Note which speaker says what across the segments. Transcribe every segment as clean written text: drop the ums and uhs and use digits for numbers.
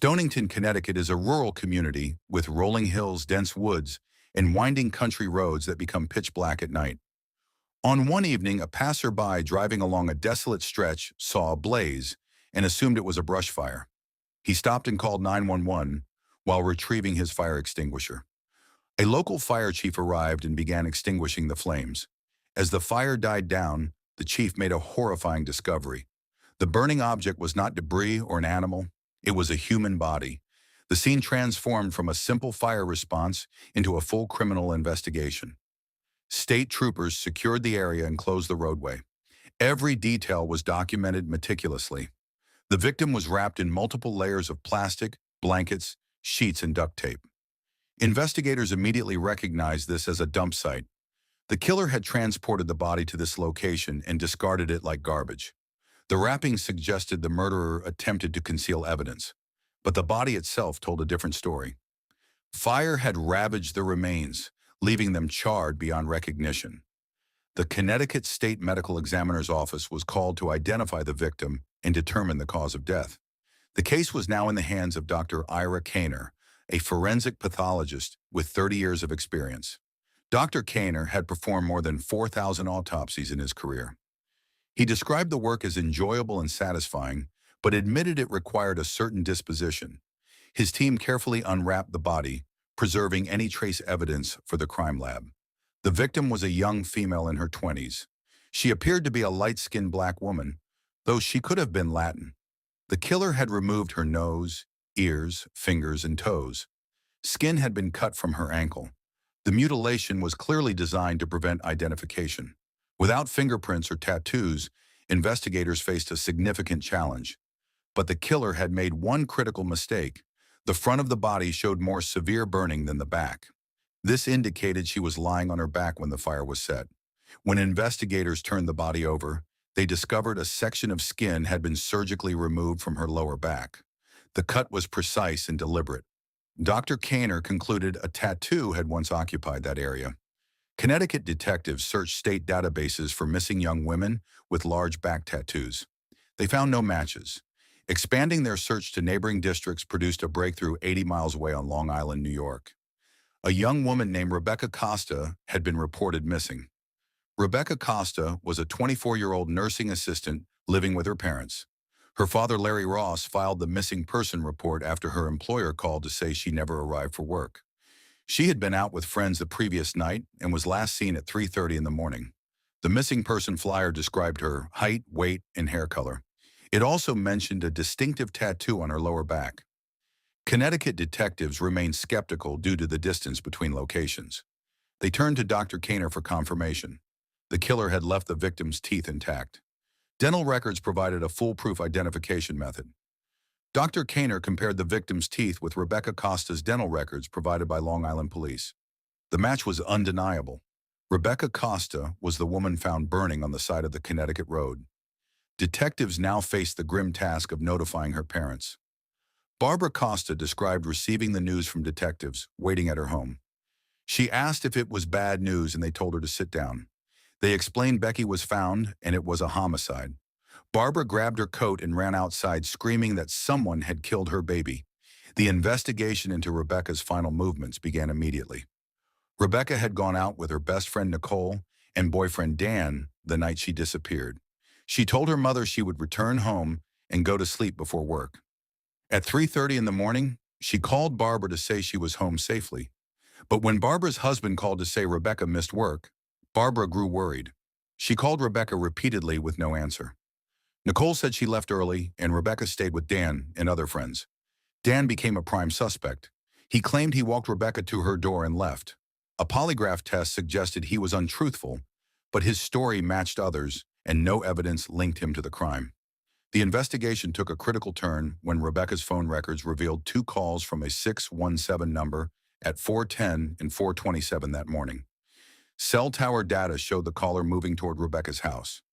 Speaker 1: Stonington, Connecticut is a rural community with rolling hills, dense woods, and winding country roads that become pitch black at night. On one evening, a passerby driving along a desolate stretch saw a blaze and assumed it was a brush fire. He stopped and called 911 while retrieving his fire extinguisher. A local fire chief arrived and began extinguishing the flames. As the fire died down, the chief made a horrifying discovery. The burning object was not debris or an animal. It was a human body. The scene transformed from a simple fire response into a full criminal investigation. State troopers secured the area and closed the roadway. Every detail was documented meticulously. The victim was wrapped in multiple layers of plastic, blankets, sheets, and duct tape. Investigators immediately recognized this as a dump site. The killer had transported the body to this location and discarded it like garbage. The wrapping suggested the murderer attempted to conceal evidence, but the body itself told a different story. Fire had ravaged the remains, leaving them charred beyond recognition. The Connecticut State Medical Examiner's Office was called to identify the victim and determine the cause of death. The case was now in the hands of Dr. Ira Kaner, a forensic pathologist with 30 years of experience. Dr. Kaner had performed more than 4,000 autopsies in his career. He described the work as enjoyable and satisfying, but admitted it required a certain disposition. His team carefully unwrapped the body, preserving any trace evidence for the crime lab. The victim was a young female in her 20s. She appeared to be a light-skinned black woman, though she could have been Latin. The killer had removed her nose, ears, fingers, and toes. Skin had been cut from her ankle. The mutilation was clearly designed to prevent identification. Without fingerprints or tattoos, investigators faced a significant challenge. But the killer had made one critical mistake. The front of the body showed more severe burning than the back. This indicated she was lying on her back when the fire was set. When investigators turned the body over, they discovered a section of skin had been surgically removed from her lower back. The cut was precise and deliberate. Dr. Kaner concluded a tattoo had once occupied that area. Connecticut detectives searched state databases for missing young women with large back tattoos. They found no matches. Expanding their search to neighboring districts produced a breakthrough 80 miles away on Long Island, New York. A young woman named Rebecca Costa had been reported missing. Rebecca Costa was a 24-year-old nursing assistant living with her parents. Her father, Larry Ross, filed the missing person report after her employer called to say she never arrived for work. She had been out with friends the previous night and was last seen at 3:30 in the morning. The missing person flyer described her height, weight, and hair color. It also mentioned a distinctive tattoo on her lower back. Connecticut detectives remained skeptical due to the distance between locations. They turned to Dr. Kaner for confirmation. The killer had left the victim's teeth intact. Dental records provided a foolproof identification method. Dr. Kaner compared the victim's teeth with Rebecca Costa's dental records provided by Long Island police. The match was undeniable. Rebecca Costa was the woman found burning on the side of the Connecticut road. Detectives now faced the grim task of notifying her parents. Barbara Costa described receiving the news from detectives waiting at her home. She asked if it was bad news and they told her to sit down. They explained Becky was found and it was a homicide. Barbara grabbed her coat and ran outside screaming that someone had killed her baby. The investigation into Rebecca's final movements began immediately. Rebecca had gone out with her best friend Nicole and boyfriend Dan the night she disappeared. She told her mother she would return home and go to sleep before work. At 3:30 in the morning, she called Barbara to say she was home safely. But when Barbara's husband called to say Rebecca missed work, Barbara grew worried. She called Rebecca repeatedly with no answer. Nicole said she left early, and Rebecca stayed with Dan and other friends. Dan became a prime suspect. He claimed he walked Rebecca to her door and left. A polygraph test suggested he was untruthful, but his story matched others, and no evidence linked him to the crime. The investigation took a critical turn when Rebecca's phone records revealed 2 calls from a 617 number at 4:10 and 4:27 that morning. Cell tower data showed the caller moving toward Rebecca's house.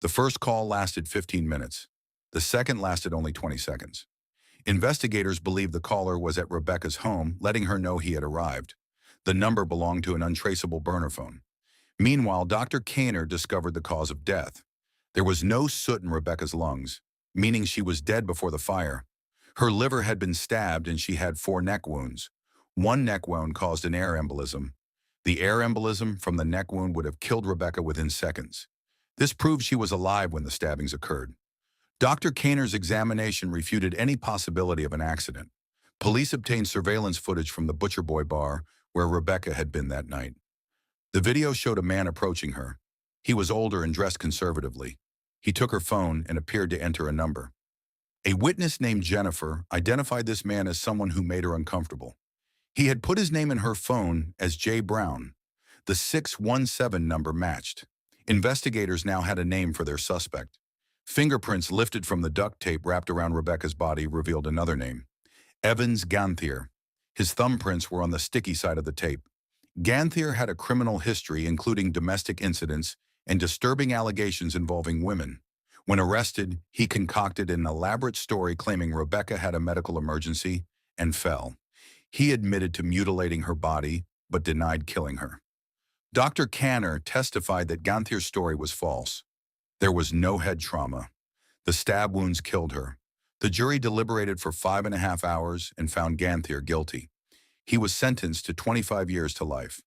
Speaker 1: The first call lasted 15 minutes. The second lasted only 20 seconds. Investigators believed the caller was at Rebecca's home, letting her know he had arrived. The number belonged to an untraceable burner phone. Meanwhile, Dr. Kaner discovered the cause of death. There was no soot in Rebecca's lungs, meaning she was dead before the fire. Her liver had been stabbed and she had 4 neck wounds. One neck wound caused an air embolism. The air embolism from the neck wound would have killed Rebecca within seconds. This proved she was alive when the stabbings occurred. Dr. Kaner's examination refuted any possibility of an accident. Police obtained surveillance footage from the Butcher Boy bar where Rebecca had been that night. The video showed a man approaching her. He was older and dressed conservatively. He took her phone and appeared to enter a number. A witness named Jennifer identified this man as someone who made her uncomfortable. He had put his name in her phone as Jay Brown. The 617 number matched. Investigators now had a name for their suspect. Fingerprints lifted from the duct tape wrapped around Rebecca's body revealed another name, Evans Ganthier. His thumbprints were on the sticky side of the tape. Ganthier had a criminal history including domestic incidents and disturbing allegations involving women. When arrested, he concocted an elaborate story claiming Rebecca had a medical emergency and fell. He admitted to mutilating her body, but denied killing her. Dr. Kaner testified that Ganthier's story was false. There was no head trauma. The stab wounds killed her. The jury deliberated for 5.5 hours and found Ganthier guilty. He was sentenced to 25 years to life.